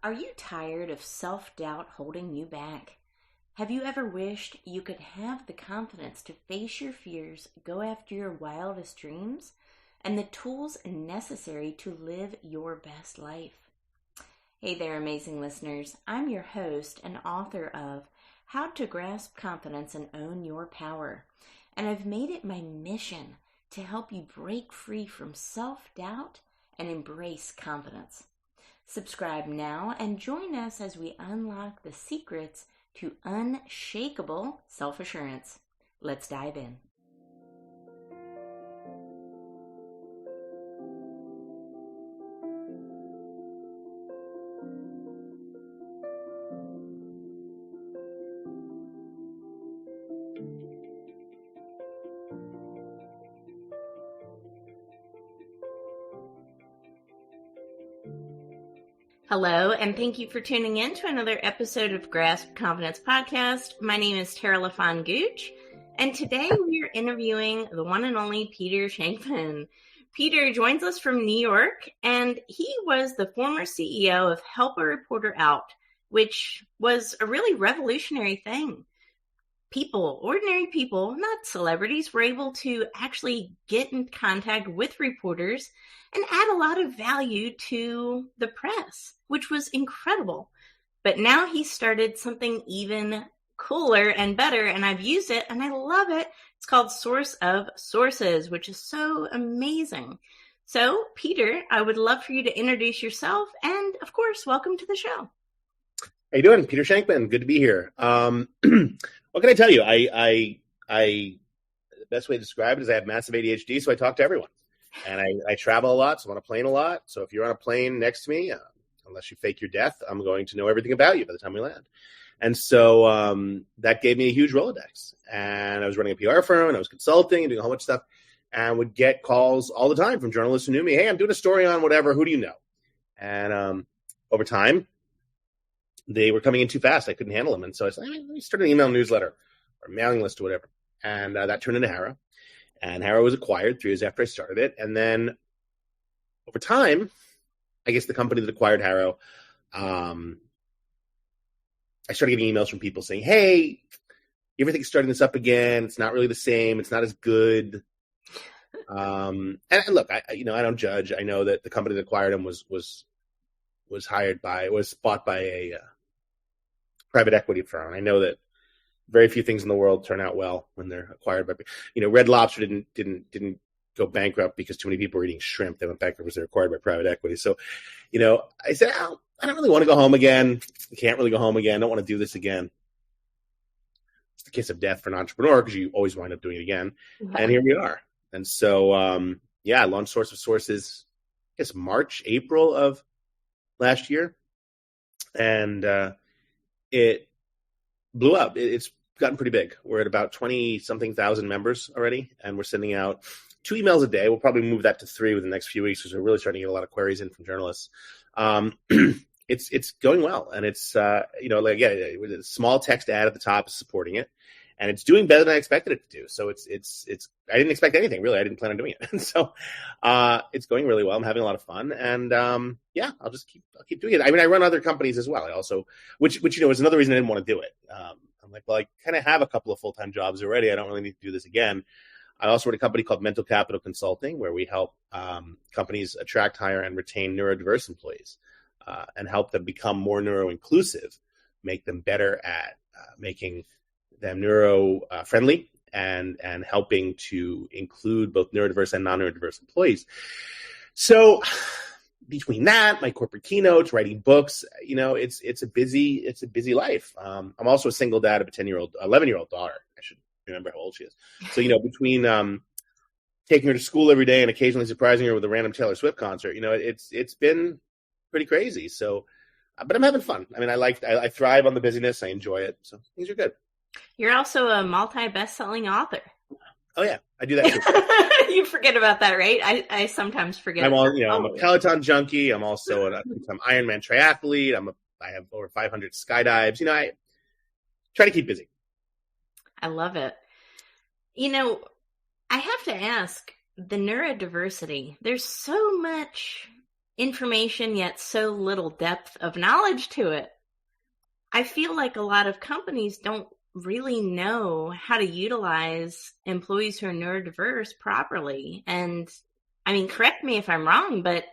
Are you tired of self-doubt holding you back? Have you ever wished you could have the confidence to face your fears, go after your wildest dreams, and the tools necessary to live your best life? Hey there, amazing listeners. I'm your host and author of How to Grasp Confidence and Own Your Power. And I've made it my mission to help you break free from self-doubt and embrace confidence. Subscribe now and join us as we unlock the secrets to unshakable self-assurance. Let's dive in. Hello, and thank you for tuning in to another episode of Grasp Confidence Podcast. My name is Tara LaFon Gooch, and today we are interviewing the one and only Peter Shankman. Peter joins us from New York, and he was the former CEO of Help a Reporter Out, which was a really revolutionary thing. People, ordinary people, not celebrities, were able to actually get in contact with reporters and add a lot of value to the press, which was incredible. But now he started something even cooler and better, and I've used it and I love it. It's called Source of Sources, which is so amazing. So, Peter, I would love for you to introduce yourself and, of course, welcome to the show. How you doing? Peter Shankman. Good to be here. What can I tell you? The best way to describe it is I have massive ADHD, so I talk to everyone. And I travel a lot, so I'm on a plane a lot. So if you're on a plane next to me, unless you fake your death, I'm going to know everything about you by the time we land. And so that gave me a huge Rolodex. And I was running a PR firm, and I was consulting and doing a whole bunch of stuff, and would get calls all the time from journalists who knew me. Hey, I'm doing a story on whatever. Who do you know? And over time, they were coming in too fast. I couldn't handle them. And so I said, let me start an email newsletter or mailing list or whatever. And that turned into HARO. And HARO was acquired 3 years after I started it. And then over time, I guess the company that acquired HARO, I started getting emails from people saying, hey, you ever think of starting this up again? It's not really the same. It's not as good. And look, I don't judge. I know that the company that acquired them was bought by a private equity firm. I know that very few things in the world turn out well when they're acquired by, Red Lobster didn't go bankrupt because too many people were eating shrimp. They went bankrupt because they're acquired by private equity. So, I said, I don't really want to go home again. I can't really go home again. I don't want to do this again. It's the kiss of death for an entrepreneur because you always wind up doing it again. Yeah. And here we are. And so, I launched Source of Sources, I guess March, April of last year. And it blew up. It's gotten pretty big. We're at about 20-something thousand members already, and we're sending out 2 emails a day. We'll probably move that to 3 within the next few weeks because we're really starting to get a lot of queries in from journalists. It's going well, and it's with a small text ad at the top is supporting it, and it's doing better than I expected it to do. So it's I didn't expect anything really. I didn't plan on doing it, and so it's going really well. I'm having a lot of fun, and I'll keep doing it. I mean, I run other companies as well. I also, which is another reason I didn't want to do it. I'm like, well, I kind of have a couple of full-time jobs already. I don't really need to do this again. I also run a company called Mental Capital Consulting, where we help companies attract, hire, and retain neurodiverse employees and help them become more neuro-inclusive, make them better at making them neuro-friendly and helping to include both neurodiverse and non-neurodiverse employees. So between that, my corporate keynotes, writing books, it's a busy life. I'm also a single dad of a 11-year-old daughter. I should remember how old she is. So, between taking her to school every day and occasionally surprising her with a random Taylor Swift concert, it's been pretty crazy. So, but I'm having fun. I mean, I thrive on the busyness. I enjoy it. So things are good. You're also a multi-best-selling author. Oh yeah, I do that too. You forget about that, right? I sometimes forget. I'm a Peloton junkie. I'm also an Ironman triathlete. I have over 500 skydives. I try to keep busy. I love it. I have to ask, the neurodiversity, there's so much information yet so little depth of knowledge to it. I feel like a lot of companies don't really know how to utilize employees who are neurodiverse properly. And I mean, correct me if I'm wrong, but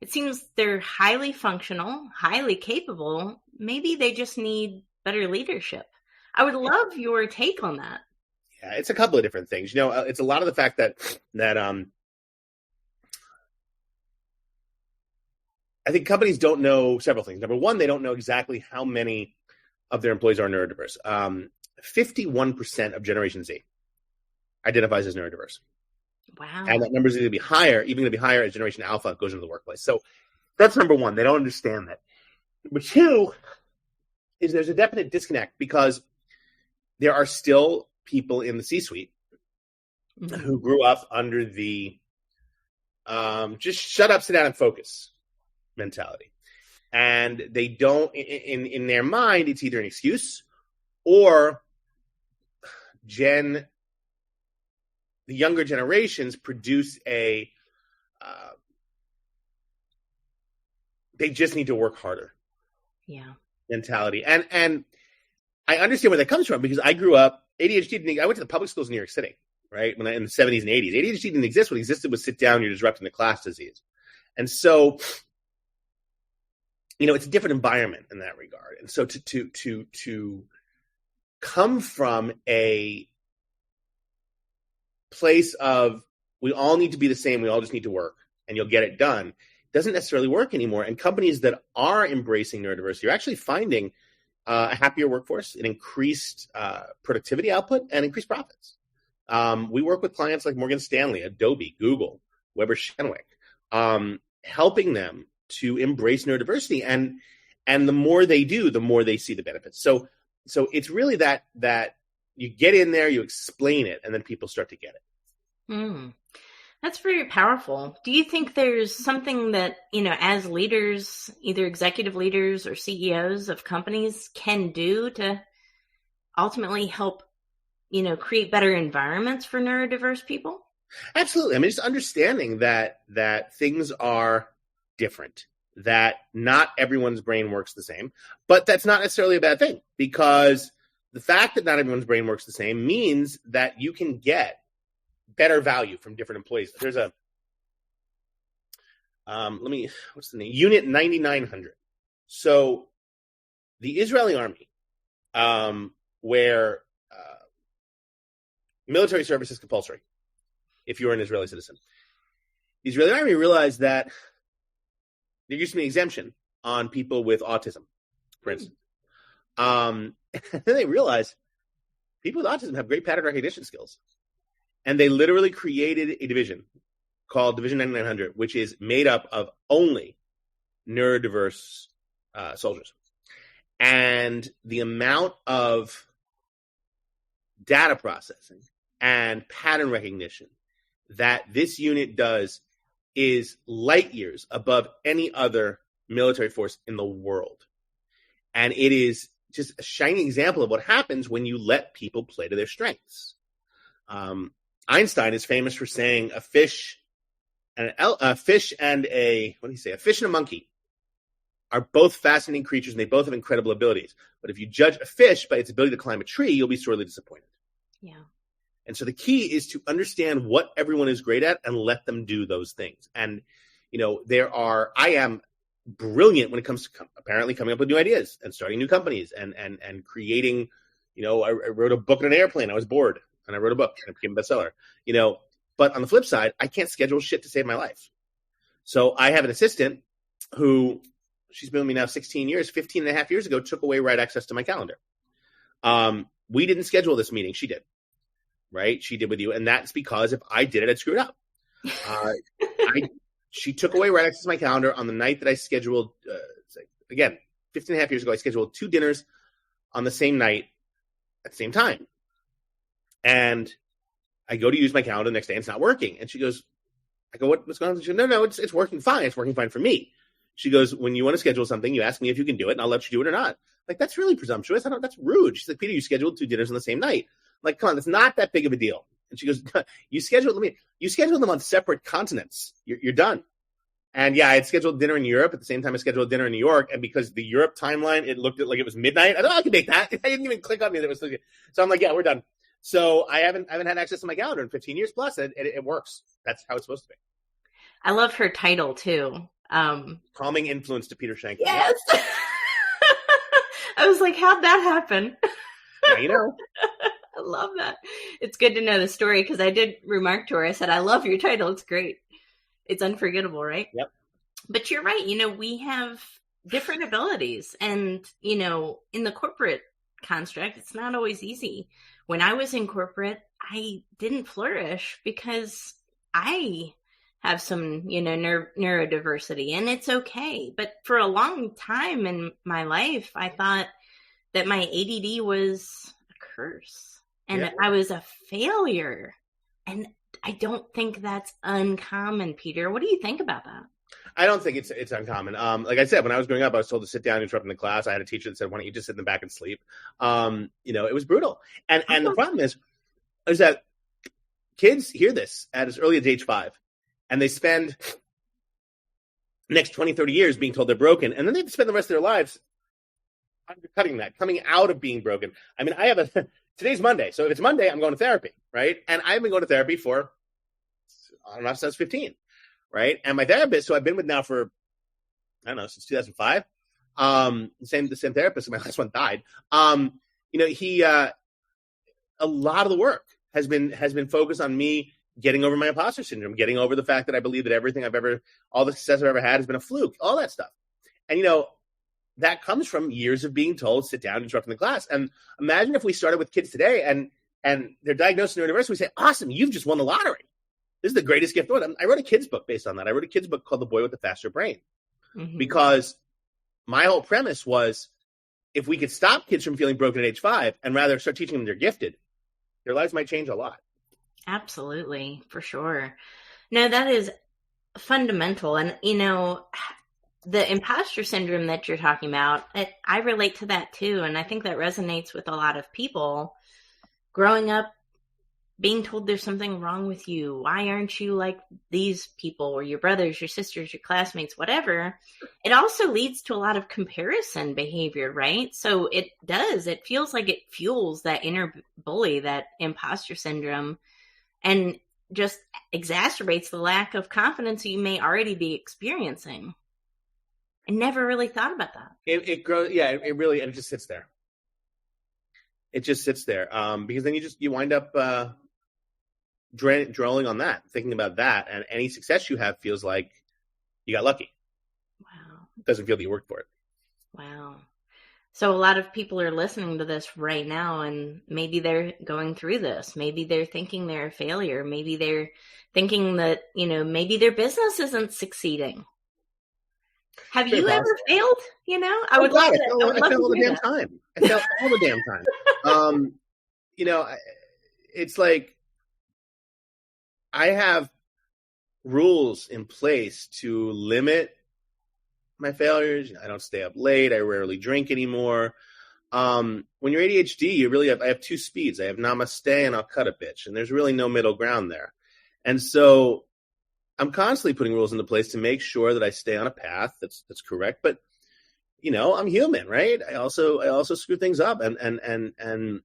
it seems they're highly functional, highly capable. Maybe they just need better leadership. I would love your take on that. Yeah, it's a couple of different things. It's a lot of the fact that I think companies don't know several things. Number one, they don't know exactly how many of their employees are neurodiverse. 51% of Generation Z identifies as neurodiverse. Wow. And that number is going to be higher, even going to be higher as Generation Alpha goes into the workplace. So that's number one. They don't understand that. Number two is there's a definite disconnect because there are still people in the C-suite who grew up under the just shut up, sit down, and focus mentality. And they don't, in their mind, it's either an excuse or the younger generations produce they just need to work harder. Yeah. Mentality. And I understand where that comes from because I grew up, ADHD, I went to the public schools in New York City, right? In the 70s and 80s. ADHD didn't exist. What existed was sit down, you're disrupting the class disease. And so, it's a different environment in that regard. And so to come from a place of we all need to be the same, we all just need to work, and you'll get it done, doesn't necessarily work anymore. And companies that are embracing neurodiversity are actually finding a happier workforce, an increased productivity output, and increased profits. We work with clients like Morgan Stanley, Adobe, Google, Weber Shandwick, helping them to embrace neurodiversity. And the more they do, the more they see the benefits. So it's really that you get in there, you explain it, and then people start to get it. That's very powerful. Do you think there's something that, as leaders, either executive leaders or CEOs of companies can do to ultimately help, create better environments for neurodiverse people? Absolutely. I mean, just understanding that things are different, that not everyone's brain works the same, but that's not necessarily a bad thing because the fact that not everyone's brain works the same means that you can get better value from different employees. There's a, what's the name? Unit 9900. So the Israeli army, where military service is compulsory if you're an Israeli citizen. The Israeli army realized that there used to be an exemption on people with autism, for instance. And then they realized people with autism have great pattern recognition skills. And they literally created a division called Division 9900, which is made up of only neurodiverse soldiers. And the amount of data processing and pattern recognition that this unit does is light years above any other military force in the world. And it is just a shining example of what happens when you let people play to their strengths. Einstein is famous for saying a fish and a monkey are both fascinating creatures and they both have incredible abilities. But if you judge a fish by its ability to climb a tree, you'll be sorely disappointed. Yeah. And so the key is to understand what everyone is great at and let them do those things. And, I am brilliant when it comes to apparently coming up with new ideas and starting new companies and creating, I wrote a book on an airplane. I was bored and I wrote a book and it became a bestseller, but on the flip side, I can't schedule shit to save my life. So I have an assistant who she's been with me now 16 years, 15 and a half years ago, took away right access to my calendar. We didn't schedule this meeting. She did. Right? She did with you. And that's because if I did it, I'd screw it up. She took away right access to my calendar on the night that I scheduled, again, 15 and a half years ago, I scheduled 2 dinners on the same night at the same time. And I go to use my calendar the next day and it's not working. And she goes, I go, what's going on? She goes, no, it's working fine. It's working fine for me. She goes, when you want to schedule something, you ask me if you can do it and I'll let you do it or not. Like, that's really presumptuous. That's rude. She's like, Peter, you scheduled 2 dinners on the same night. Like, come on, that's not that big of a deal. And she goes, you schedule them on separate continents. You're done. And yeah, I had scheduled dinner in Europe at the same time I scheduled dinner in New York. And because the Europe timeline, it looked like it was midnight. I thought, I can make that. I didn't even click on me that it was. So I'm like, yeah, we're done. So I haven't had access to my calendar in 15 years plus. It works. That's how it's supposed to be. I love her title too. Calming influence to Peter Shankman. Yes. I was like, how'd that happen? Yeah, you know. I love that. It's good to know the story because I did remark to her. I said, I love your title. It's great. It's unforgettable, right? Yep. But you're right. We have different abilities. And, in the corporate construct, it's not always easy. When I was in corporate, I didn't flourish because I have some, neurodiversity, and it's okay. But for a long time in my life, I thought that my ADD was a curse and that I was a failure. And I don't think that's uncommon, Peter. What do you think about that? I don't think it's uncommon. Like I said, when I was growing up, I was told to sit down, interrupting the class. I had a teacher that said, "Why don't you just sit in the back and sleep?" It was brutal. And the problem is that kids hear this at as early as age 5, and they spend the next 20, 30 years being told they're broken, and then they have to spend the rest of their lives undercutting that, coming out of being broken. I mean, today's Monday, so if it's Monday, I'm going to therapy, right? And I've been going to therapy for, I don't know, since I was 15. Right. And my therapist, who I've been with now for, I don't know, since 2005, the same therapist, my last one died. A lot of the work has been focused on me getting over my imposter syndrome, getting over the fact that I believe that all the success I've ever had has been a fluke, all that stuff. And, that comes from years of being told, sit down, interrupting the class. And imagine if we started with kids today and they're diagnosed with neurodiversity, we say, awesome, you've just won the lottery. This is the greatest gift. I wrote a kid's book based on that. I wrote a kid's book called The Boy with the Faster Brain, because my whole premise was if we could stop kids from feeling broken at age 5 and rather start teaching them they're gifted, their lives might change a lot. Absolutely, for sure. No, that is fundamental. And, the imposter syndrome that you're talking about, I relate to that too. And I think that resonates with a lot of people growing up, being told there's something wrong with you. Why aren't you like these people or your brothers, your sisters, your classmates, whatever? It also leads to a lot of comparison behavior, right? So it feels like it fuels that inner bully, that imposter syndrome, and just exacerbates the lack of confidence you may already be experiencing. I never really thought about that. It grows. Yeah, it really, and it just sits there. It just sits there. Because then you wind up, dwelling on that, thinking about that, and any success you have feels like you got lucky. Wow. It doesn't feel that you worked for it. Wow. So a lot of people are listening to this right now, and maybe they're going through this. Maybe they're thinking they're a failure. Maybe they're thinking that, maybe their business isn't succeeding. Have you ever failed? I would love to. I fail all the damn time. I fail all the damn time. It's like, I have rules in place to limit my failures. I don't stay up late. I rarely drink anymore. When you're ADHD, I have 2 speeds. I have namaste and I'll cut a bitch. And there's really no middle ground there. And so I'm constantly putting rules into place to make sure that I stay on a path that's correct. But, I'm human, right? I also screw things up. And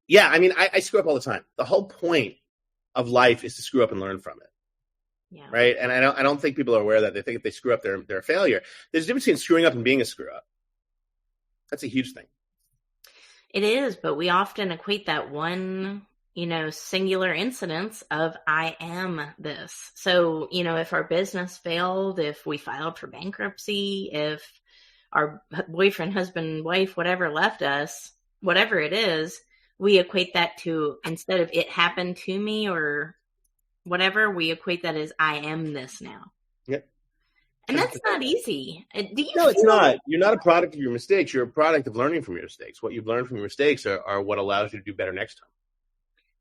yeah, I mean, I screw up all the time. The whole point of life is to screw up and learn from it. Yeah. Right. And I don't think people are aware of that. They think if they screw up, they're a failure. There's a difference between screwing up and being a screw up. That's a huge thing. It is, but we often equate that one, singular incidence of I am this. So, if our business failed, if we filed for bankruptcy, if our boyfriend, husband, wife, whatever left us, whatever it is, we equate that to, instead of it happened to me or whatever, we equate that as I am this now. Yep. And that's not easy. No, it's not. You're not a product of your mistakes. You're a product of learning from your mistakes. What you've learned from your mistakes are what allows you to do better next time.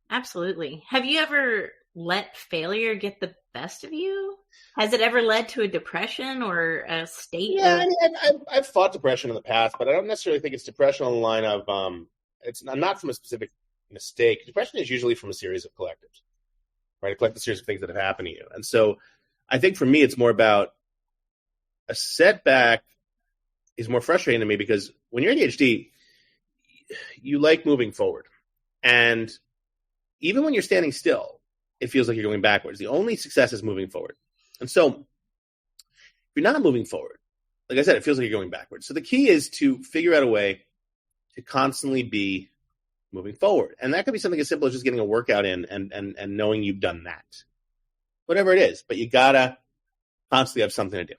Absolutely. Have you ever let failure get the best of you? Has it ever led to a depression or a state? Yeah, I've fought depression in the past, but I don't necessarily think it's depression on the line of it's not from a specific mistake. Depression is usually from a series of collectives, right? A collective series of things that have happened to you. And so I think for me, it's more about a setback is more frustrating to me because when you're ADHD, you like moving forward. And even when you're standing still, it feels like you're going backwards. The only success is moving forward. And so if you're not moving forward, like I said, it feels like you're going backwards. So the key is to figure out a way to constantly be moving forward. And that could be something as simple as just getting a workout in and knowing you've done that. Whatever it is, but you gotta constantly have something to do.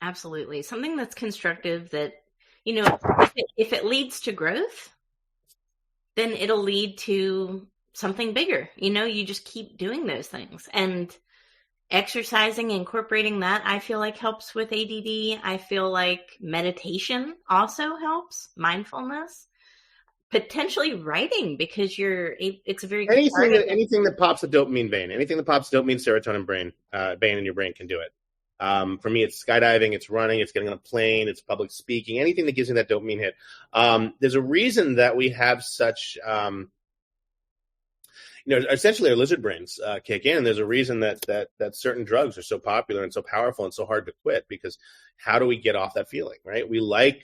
Absolutely. Something that's constructive that, if it leads to growth, then it'll lead to something bigger. You just keep doing those things. And exercising, incorporating that, I feel like helps with ADD. I feel like meditation also helps, mindfulness, potentially writing, because it's a very anything that pops the dopamine vein, anything that pops the dopamine serotonin vein in your brain can do it. For me, it's skydiving, it's running, it's getting on a plane, it's public speaking, anything that gives you that dopamine hit. There's a reason that we have such, essentially our lizard brains kick in. And there's a reason that certain drugs are so popular and so powerful and so hard to quit, because how do we get off that feeling, right? We like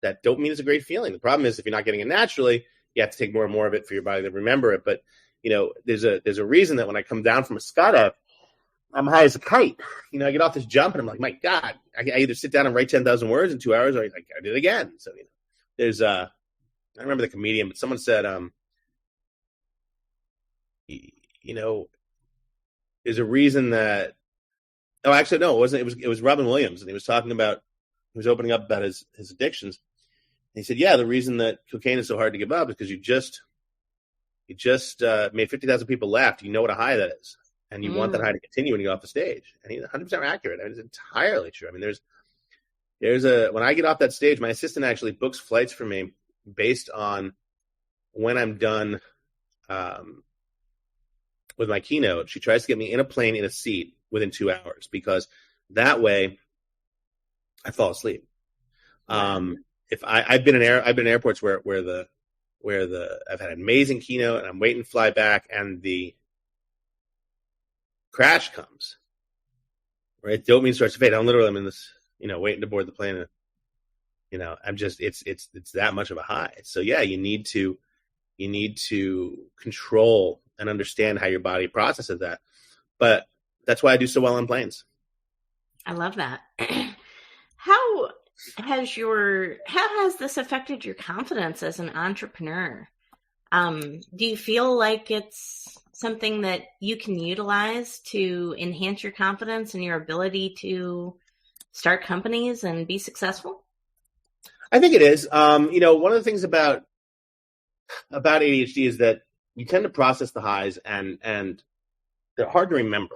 that dopamine is a great feeling. The problem is if you're not getting it naturally, you have to take more and more of it for your body to remember it. But, there's a reason that when I come down from a skydive, I'm high as a kite. I get off this jump and I'm like, my God, I either sit down and write 10,000 words in 2 hours or I did it again. So, there's I remember the comedian, but someone said, there's a reason that, oh, actually, no, it wasn't. It was Robin Williams. And he was opening up about his addictions. And he said, yeah, the reason that cocaine is so hard to give up is because you just made 50,000 people laugh. You know what a high that is. And you want that high to continue when you go off the stage. And he's 100% accurate. It's entirely true. When I get off that stage, my assistant actually books flights for me based on when I'm done with my keynote. She tries to get me in a plane in a seat within 2 hours, because that way I fall asleep. If I've been in airports where I've had an amazing keynote and I'm waiting to fly back and the crash comes, right? Dopamine starts to fade. I'm in this, waiting to board the plane. And, I'm just, it's that much of a high. So yeah, you need to control and understand how your body processes that. But that's why I do so well on planes. I love that. How has this affected your confidence as an entrepreneur? Do you feel like it's something that you can utilize to enhance your confidence and your ability to start companies and be successful? I think it is. One of the things about ADHD is that you tend to process the highs and they're hard to remember.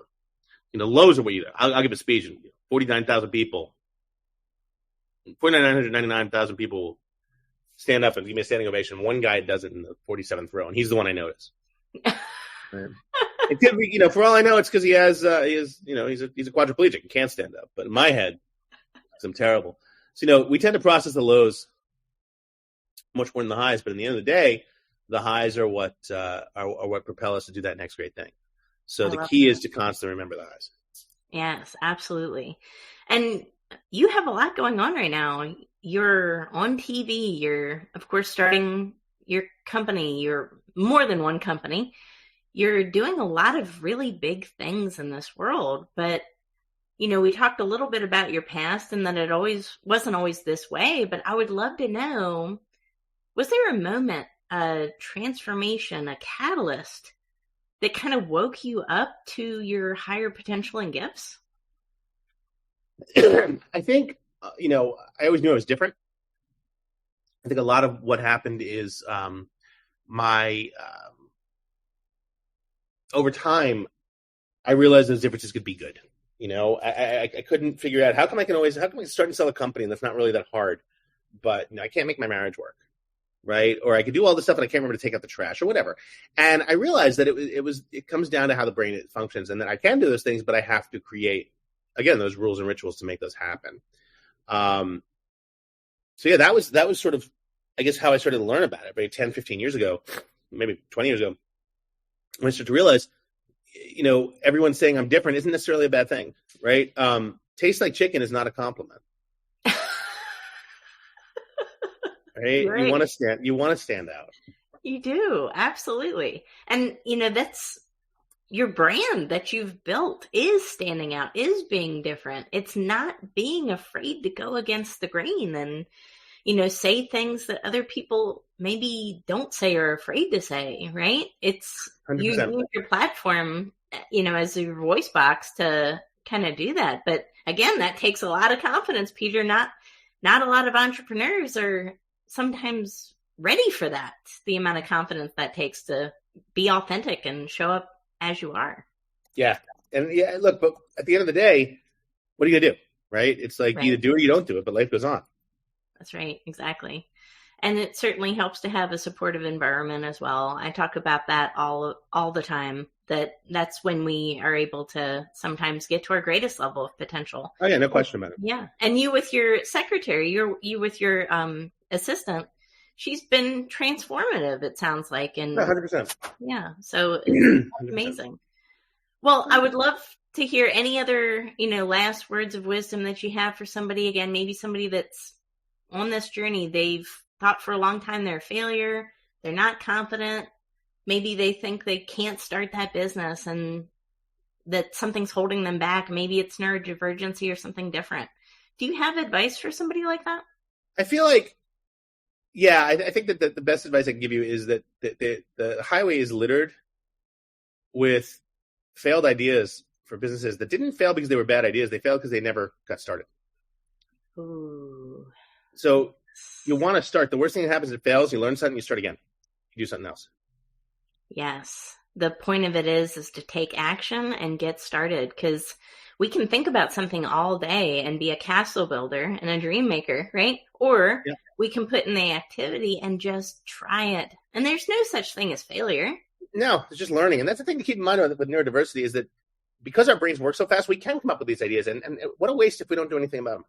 Lows are what you do. I'll give a speech and 49,000 people, 49,999,000 people stand up and give me a standing ovation. One guy does it in the 47th row, and he's the one I notice. Right. It could be, for all I know, it's because he's a quadriplegic and can't stand up. But in my head, because I'm terrible. So, we tend to process the lows much more than the highs. But in the end of the day, the highs are what propel us to do that next great thing. So the key is to constantly remember the highs. Yes, absolutely. And you have a lot going on right now. You're on TV. You're, of course, starting your company. You're more than one company. You're doing a lot of really big things in this world. But, we talked a little bit about your past and that it wasn't always this way. But I would love to know, was there a moment, a transformation, a catalyst that kind of woke you up to your higher potential and gifts? I think, I always knew I was different. I think a lot of what happened is over time, I realized those differences could be good. I couldn't figure out how come I start and sell a company and that's not really that hard, but I can't make my marriage work. Right? Or I could do all this stuff and I can't remember to take out the trash or whatever. And I realized that it comes down to how the brain functions, and that I can do those things, but I have to create, again, those rules and rituals to make those happen. So yeah, that was sort of, I guess, how I started to learn about it. Maybe 10, 15 years ago, maybe 20 years ago, when I started to realize, everyone's saying I'm different isn't necessarily a bad thing, right? Tastes like chicken is not a compliment. Right? Right. You want to stand out. You do. Absolutely. And, that's your brand that you've built is standing out, is being different. It's not being afraid to go against the grain and, say things that other people maybe don't say or are afraid to say, right? It's 100%. You use your platform, as your voice box to kind of do that. But again, that takes a lot of confidence, Peter. Not a lot of entrepreneurs are sometimes ready for that, the amount of confidence that takes to be authentic and show up as you are. Yeah. And look, but at the end of the day, what are you going to do? Right? It's like you either do it or you don't do it, but life goes on. That's right. Exactly. And it certainly helps to have a supportive environment as well. I talk about that all the time, that's when we are able to sometimes get to our greatest level of potential. Oh yeah, no question about it. Yeah. And you with your secretary, you with your assistant, she's been transformative, it sounds like. And 100%. Yeah. So it's amazing. Well, I would love to hear any other, last words of wisdom that you have for somebody, again, maybe somebody that's on this journey. They've thought for a long time they're a failure. They're not confident. Maybe they think they can't start that business and that something's holding them back. Maybe it's neurodivergency or something different. Do you have advice for somebody like that? I feel like, yeah, I think that the best advice I can give you is that the highway is littered with failed ideas for businesses that didn't fail because they were bad ideas. They failed because they never got started. Ooh. So you want to start. The worst thing that happens is it fails. You learn something, you start again. You do something else. Yes. The point of it is to take action and get started, because we can think about something all day and be a castle builder and a dream maker, right? Or we can put in the activity and just try it. And there's no such thing as failure. No, it's just learning. And that's the thing to keep in mind with neurodiversity is that because our brains work so fast, we can come up with these ideas. And what a waste if we don't do anything about them.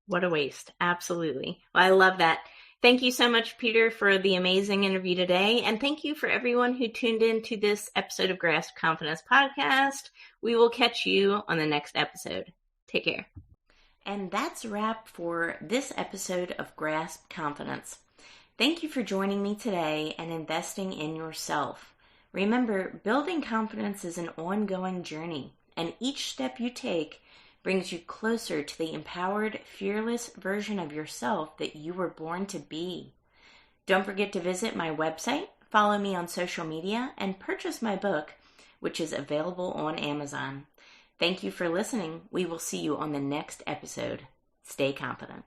What a waste. Absolutely. Well, I love that. Thank you so much, Peter, for the amazing interview today. And thank you for everyone who tuned in to this episode of Grasp Confidence Podcast. We will catch you on the next episode. Take care. And that's a wrap for this episode of Grasp Confidence. Thank you for joining me today and investing in yourself. Remember, building confidence is an ongoing journey, and each step you take brings you closer to the empowered, fearless version of yourself that you were born to be. Don't forget to visit my website, follow me on social media, and purchase my book, which is available on Amazon. Thank you for listening. We will see you on the next episode. Stay confident.